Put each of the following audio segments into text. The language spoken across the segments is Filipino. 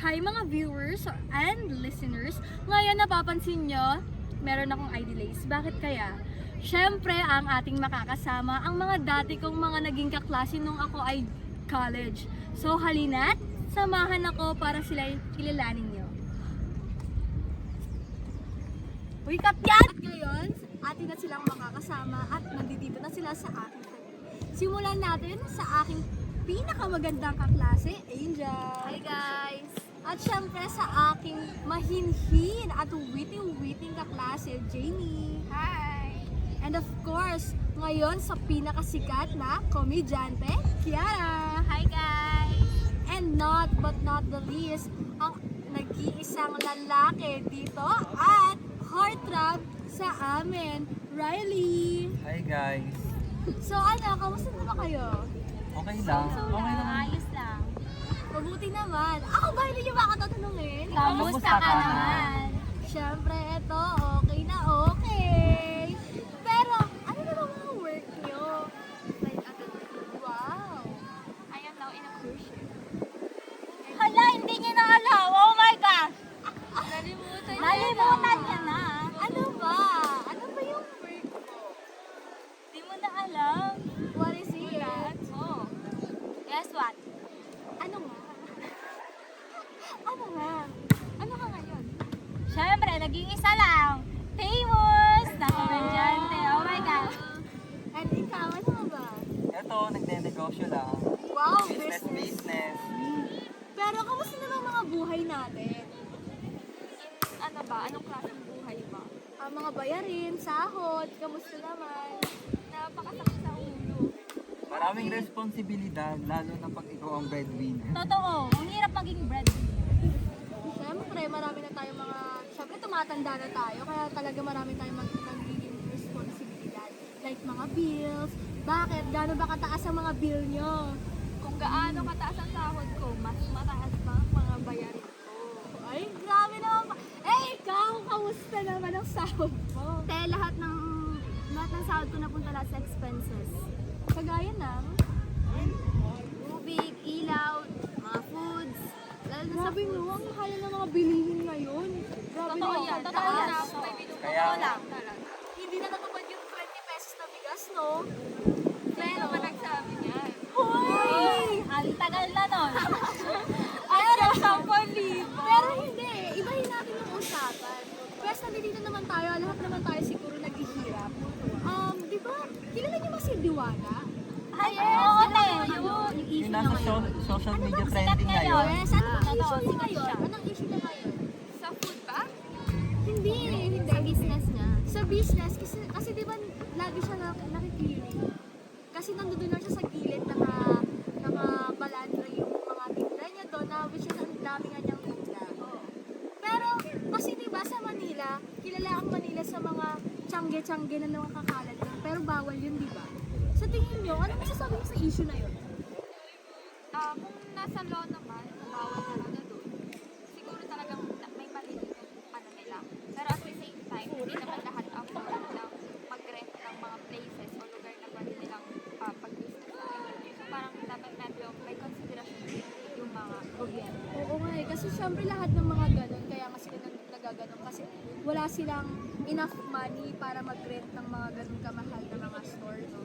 Hi mga viewers and listeners. Ngayon napapansin nyo, meron akong ID lace. Bakit kaya? Siyempre, ang ating makakasama, ang mga dati kong mga naging kaklase nung ako ay college. So halina't, samahan ako para sila kilalanin nyo. Wake up yan! At ngayon, atin na silang makakasama at nandito na sila sa aking simulan natin sa aking pinakamagandang kaklase, Angel. Hi guys! At syempre sa aking mahinhin at witty-witty kaklase, Jamie. Hi! And of course, ngayon sa pinakasikat na komedyante, Kiara. Hi guys! And not but not the least, ang nag-iisang lalaki dito at heartthrob sa amin, Riley. Hi guys! So ano, kamusta na ba kayo? Okay lang. Okay lang. Ayos lang. Mabuti naman. Ako ba hindi niyo ba ako tatanungin? Kamusta ka naman? Siyempre, eto, okay na okay. Pero, ano na ba mga work niyo? Like, wow. I am now in a cruise ship. Hala, hindi niya na alam! Oh my gosh! Nalimutan niya na. Ano ba? Ano ba yung work mo? Hindi mo na alam. What is it? Oh. Guess what? Ano nga? Ano nga? Ano ka ngayon? Siyempre, naging isa lang. Famous na komedyante. Oh my gosh! And ikaw, ano nga ba? Ito, nagde-negosyo lang. Wow, Business, business. Pero, kamusta na ang mga buhay natin? Ano ba? Anong klaseng buhay ba? Ang mga bayarin, sahod, kamusta naman? Napakasakit sa ulo. Maraming responsibilidad, lalo na pag ikaw ang breadwinner. Totoo, ang hirap maging breadwinner. Siyempre, marami na tayong mga, siyempre tumatanda na tayo, kaya talaga marami tayong nagiging responsibilidad. Like mga bills. Bakit? Gaano ba kataas ang mga bill nyo? Kung gaano kataas ang sahod ko, mas mataas pa ang mga bayarin ko. Ay, grabe naman pa. Eh, ikaw, kamusta naman ang sahod mo? Lahat ng sahod ko napunta lahat sa expenses. Kagaya ng, Tubig, ilaw, mga foods. Lalo na sa grabe no, ang mahal ng mga bilihin ngayon. Grabe Totoo no, yan. ang Totoo taas. na. May binubuo Kaya- lang talaga. Hindi na natupad yung 20 pesos na bigas, no? Pero, ba nagsabi niyan? Hoy! Ang tagal na nun. Ay, pero hindi, ibahin natin yung usapan. Pwes, nandito naman tayo, lahat naman tayo siguro naghihirap. Di ba, kilala niyo ba si Diwata? Ay, oo, te. Yung issue Yung niya nasa ngayon. social media sikat trending ngayon? ngayon. Yes, ano ang Totoo, issue niya sikat ngayon? siya. Anong issue niya ngayon? Sa food ba? Hindi, hindi. Sa business niya. Sa business, kasi di ba lagi siya nakiklearing. Kasi nandoon lang siya sa gilid, nakabalandra yung mga tinda niya doon, na which is ang dami nga niyang tinda. Pero, kasi di ba sa Manila, kilala ang Manila sa mga tiyangge-tiyangge na nakakalat lang. Pero bawal yun, di ba? Sa tingin niyo, ano masasabi niyo sa issue na yun? Kung nasa law naman, bawal talaga doon. Siguro talagang may mali yung ano nila. Pero at the same time, hindi naman lahat afford ng mag-rent ng mga places o lugar na pwede nilang pag-business. So parang dapat medyo may consideration din yung mga gobyerno. Oo nga eh, kasi syempre lahat ng mga ganun, kaya nga sila nagaganon kasi wala silang enough money para mag-rent ng mga ganun kamahal na mga store, no?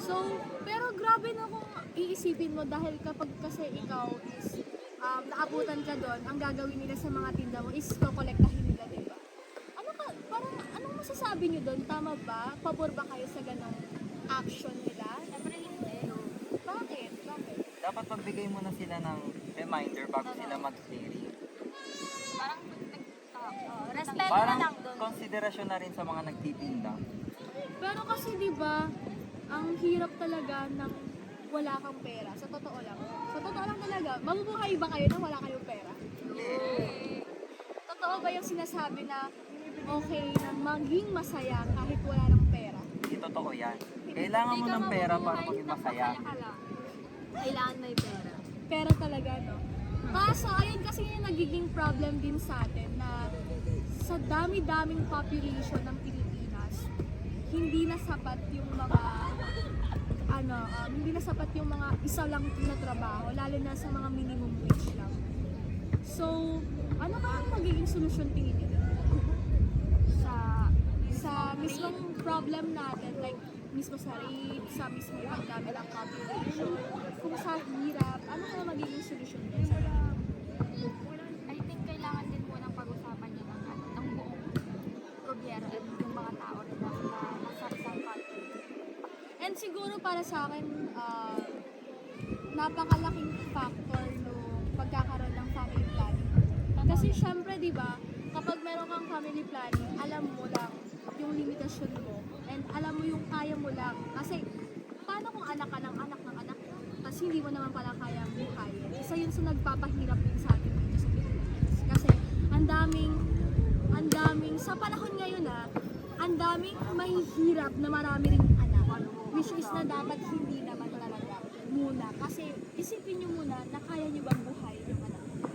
So, pero grabe na kung iisipin mo dahil kapag kasi ikaw is naabutan ka doon, ang gagawin nila sa mga tinda mo is kokolektahin nila, di ba? Anong masasabi nyo doon? Tama ba? Pabor ba kayo sa ganong action nila? Siyempre hindi. Bakit? Bakit? Dapat magbigay muna sila ng reminder bago sila mag-clearing. Parang respeto na Parang lang doon. konsiderasyon na rin sa mga nagtitinda. Pero kasi di ba, ang hirap talaga ng wala kang pera. Sa totoo lang. Sa totoo lang talaga. Mabubuhay ba kayo na wala kayong pera? Totoo ba yung sinasabi na okay na maging masaya kahit wala ng pera? Hindi totoo yan. Kailangan mo ng pera para maging masaya. Kailangan may pera. Pera talaga, no? Kaso, ayun kasi yung nagiging problem din sa atin na sa dami-daming population ng Pilipinas, hindi na sapat yung mga hindi na sapat yung mga isa lang na trabaho, lalo na sa mga minimum wage lang. So, So, ano kaya ang magiging solusyon tingin niyo? Sa mismong problem natin, like mismo sa rate, sa mismong pagdami ng population, kung sa hirap, ano kaya magiging solusyon niya sa hirap? I think kailangan din po ng pag-usapan niya ng buong gobyerno at yung mga tao rin na nasa isang country. And siguro para sa akin, napakalaking factor no pagkakaroon ng family planning. Kasi syempre, di ba, kapag meron kang family planning, alam mo lang yung limitasyon mo and alam mo yung kaya mo lang. Kasi paano kung anak ka ng anak ng anak mo? Kasi hindi mo naman pala kaya buhayin. Isa yun sa nagpapahirap din sa atin dito sa Pilipinas. Kasi ang daming, sa panahon ngayon ang daming mahihirap na marami ring anak. Which is na dapat hindi naman talaga muna. Kasi isipin nyo muna na kaya nyo bang buhayin yung anak mo.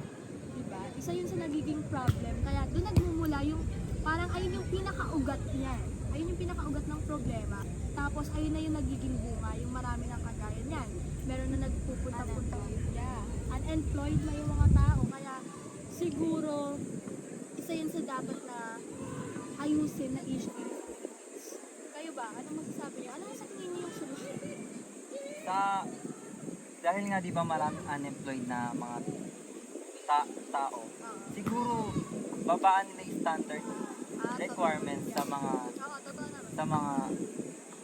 Diba? Isa yun sa nagiging problem. Kaya doon nagmumula yung parang ayun yung pinakaugat niya. Ayun yung pinakaugat ng problema. Tapos ayun na yung nagiging bunga, yung marami ng kagaya niyan. Meron na nagpupunta-punta. Yeah. Unemployed na yung mga tao. Kaya siguro isa yun sa dapat na ayusin na issue in the Philippines. Kayo ba? Anong masasabi niyo? Ano sa tingin niyo yung solusyon? Dahil nga di ba maraming unemployed na mga tao, siguro babaan nila yung standard requirements sa mga Totoo naman. sa mga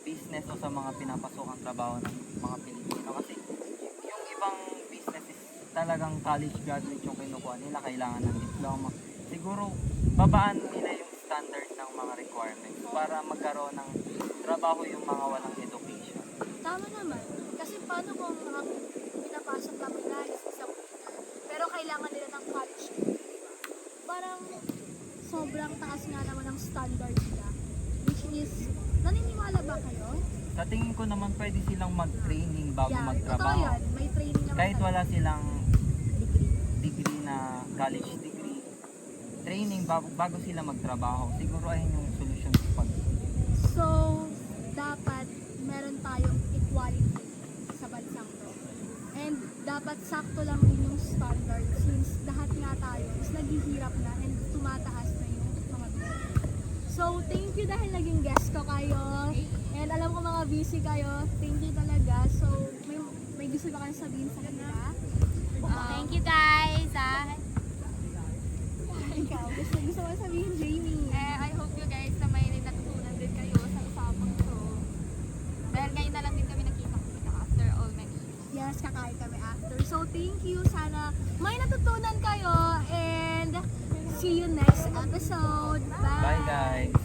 business o sa mga pinapasokang trabaho ng mga Pilipino. Kasi yung ibang businesses talagang college graduate yung kinukuha nila, kailangan ng diploma. Siguro babaan nila yung standard ng mga requirements para magkaroon ng trabaho yung mga walang education. Tama naman. Kasi paano kung pinapasok kami na isang pero kailangan nila ng college degree, diba? Parang sobrang taas nga naman ang standard nila. Which is, naniniwala ba kayo? Sa tingin ko naman pwede silang mag-training bago Totoo magtrabaho. yan. May training naman. Kahit talaga. wala silang Degree. degree na college degree, training bago sila magtrabaho. Siguro ayun yung solution sa So, dapat meron tayong equality sa bansang to. And dapat sakto lang din yung standard since lahat nga tayo is naghihirap na and tumataas na yung mga bill. So, thank you dahil naging guest ko kayo. And alam ko mga busy kayo. Thank you talaga. So, may gusto ba kayo sabihin sa kanila? Thank you guys! Ikaw, gusto mo sabihin, Jamie? I hope you guys na may natutunan din kayo sa usapang to. Dahil ngayon na lang din kami nakita after all many years. Yes, kakain kami after. So, thank you. Sana may natutunan kayo and see you next episode. Bye! Bye guys!